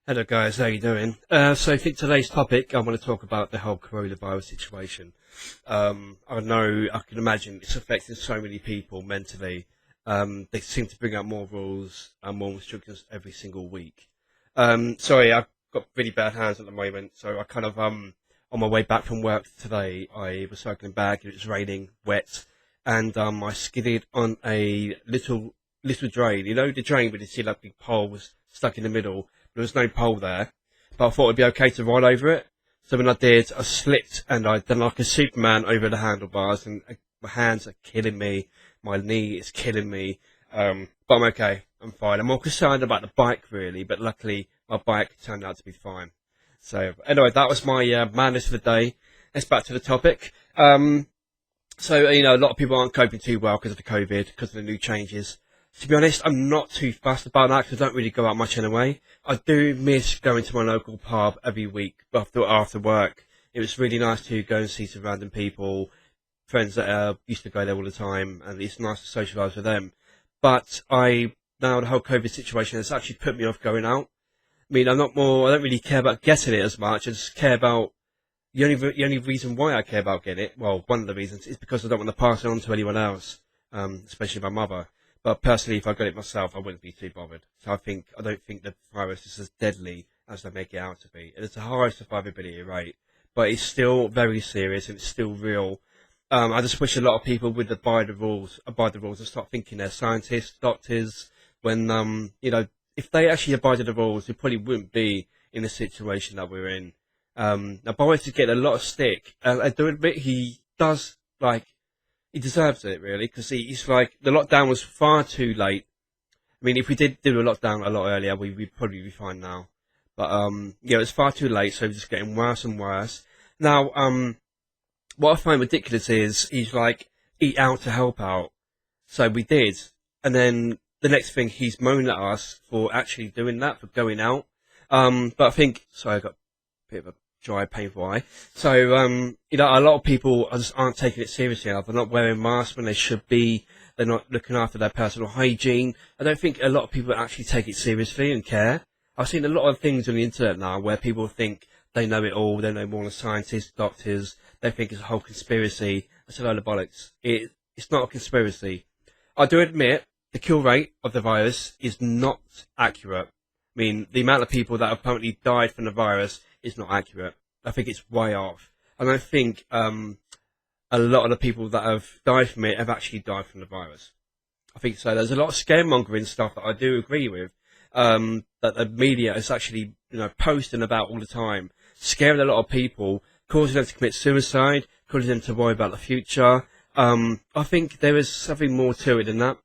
Hello guys, how you doing? So I think today's topic, I want to talk about the whole coronavirus situation. I know, I can imagine it's affecting so many people mentally. They seem to bring out more rules and more restrictions every single week. Sorry, I've got really bad hands at the moment, so I kind of, on my way back from work today, I was cycling back, it was raining, wet, and I skidded on a little drain. You know, the drain where you see like big pole was stuck in the middle. There was no pole there, but I thought it'd be okay to ride over it. So when I did, I slipped and I done like a Superman over the handlebars, and my hands are killing me. My knee is killing me. But I'm okay. I'm fine. I'm more concerned about the bike really, but luckily my bike turned out to be fine. So anyway, that was my madness for the day. Let's back to the topic. So a lot of people aren't coping too well because of the COVID, because of the new changes. To be honest, I'm not too fussed about that because I don't really go out much anyway. I do miss going to my local pub every week after work. It was really nice to go and see some random people, friends that used to go there all the time, and it's nice to socialise with them. But now the whole COVID situation has actually put me off going out. I mean, I don't really care about getting it as much. I just care about the only reason why I care about getting it. Well, one of the reasons is because I don't want to pass it on to anyone else, especially my mother. But personally, if I got it myself, I wouldn't be too bothered. So I don't think the virus is as deadly as they make it out to be. It's a high survivability rate, but it's still very serious and it's still real. I just wish a lot of people would abide the rules and start thinking they're scientists, doctors. When if they actually abided the rules, we probably wouldn't be in the situation that we're in. Now Boris is getting a lot of stick. I do admit he does he deserves it, really, because he's like, the lockdown was far too late. I mean, if we did do a lockdown a lot earlier, we'd probably be fine now. But, it was far too late, so it's just getting worse and worse. Now, what I find ridiculous is, he's like, eat out to help out. So we did. And then the next thing, he's moaning at us for actually doing that, for going out. But I think, sorry, I got a bit of a dry, painful eye. So, a lot of people just aren't taking it seriously enough. They're not wearing masks when they should be. They're not looking after their personal hygiene. I don't think a lot of people actually take it seriously and care. I've seen a lot of things on the internet now where people think they know it all. They know more than scientists, doctors. They think it's a whole conspiracy. It's a load of bollocks. It's not a conspiracy. I do admit the kill rate of the virus is not accurate. I mean, the amount of people that have apparently died from the virus is not accurate. I think it's way off. And I think a lot of the people that have died from it have actually died from the virus. I think so. There's a lot of scaremongering stuff that I do agree with, that the media is actually posting about all the time, scaring a lot of people, causing them to commit suicide, causing them to worry about the future. I think there is something more to it than that.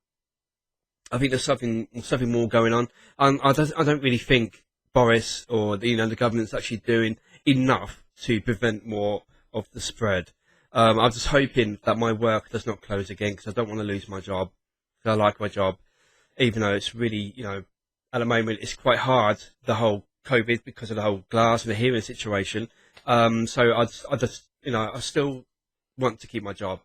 I think there's something more going on. I don't really think Boris or the government's actually doing enough to prevent more of the spread. I'm just hoping that my work does not close again because I don't want to lose my job. I like my job, even though it's really, at the moment it's quite hard, the whole COVID, because of the whole glass and the hearing situation. So I still want to keep my job.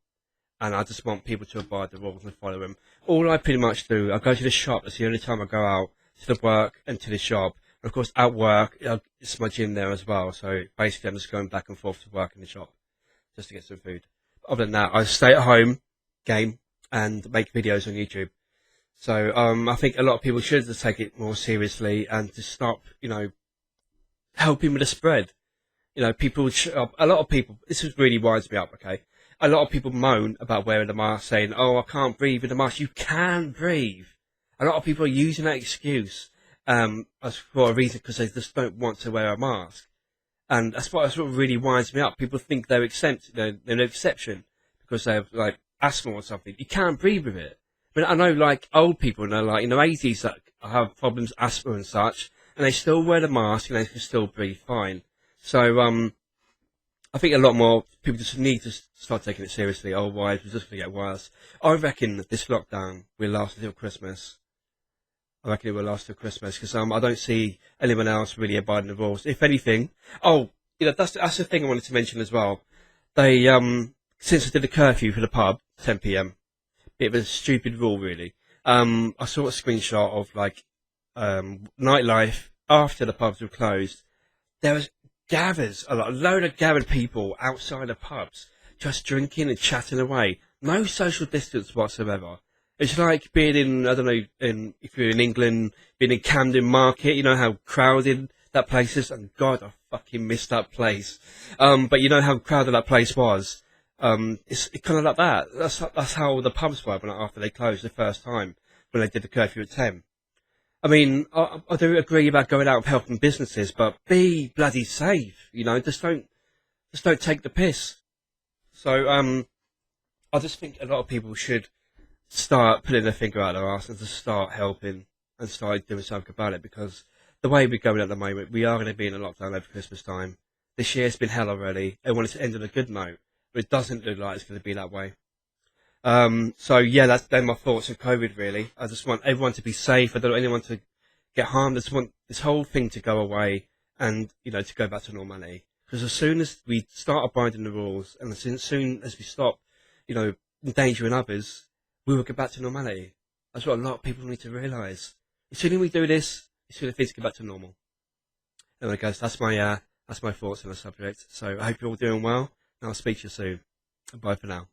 And I just want people to abide the rules and follow them. All I pretty much do, I go to the shop. That's the only time I go out, to the work and to the shop. And of course, at work, it's my gym there as well. So basically, I'm just going back and forth to work in the shop just to get some food. Other than that, I stay at home, game, and make videos on YouTube. So I think a lot of people should just take it more seriously and to stop, helping with the spread. A lot of people, this really winds me up, okay? A lot of people moan about wearing the mask, saying, "Oh, I can't breathe with the mask." You can breathe. A lot of people are using that excuse as for a reason because they just don't want to wear a mask, and that's what really winds me up. People think they're exempt, they're an exception because they have like asthma or something. You can't breathe with it. But I know like old people, like in their 80s that have problems, asthma and such, and they still wear the mask and they can still breathe fine. So I think a lot more people just need to start taking it seriously, otherwise it's just going to get worse. I reckon that this lockdown will last until Christmas. I reckon it will last till Christmas because I don't see anyone else really abiding the rules. If anything, that's the thing I wanted to mention as well. They since I did the curfew for the pub, 10 p.m. Bit of a stupid rule really. I saw a screenshot of nightlife after the pubs were closed, there was a load of gathered people outside the pubs, just drinking and chatting away. No social distance whatsoever. It's like being in, I don't know, if you're in England, being in Camden Market, you know how crowded that place is? And God, I fucking missed that place. But you know how crowded that place was? It's kind of like that. That's how the pubs were after they closed the first time, when they did the curfew at 10. I mean, I do agree about going out and helping businesses, but be bloody safe, you know, just don't take the piss. So, I just think a lot of people should start putting their finger out their arse and just start helping and start doing something about it, because the way we're going at the moment, we are going to be in a lockdown over Christmas time. This year's been hell already. I want it to end on a good note, but it doesn't look like it's going to be that way. So yeah, they're my thoughts on COVID really. I just want everyone to be safe. I don't want anyone to get harmed. I just want this whole thing to go away and, you know, to go back to normality. Because as soon as we start abiding the rules and as soon as we stop, you know, endangering others, we will get back to normality. That's what a lot of people need to realise. As soon as we do this, as soon as things get back to normal. Anyway guys, that's my thoughts on the subject. So I hope you're all doing well and I'll speak to you soon. Bye for now.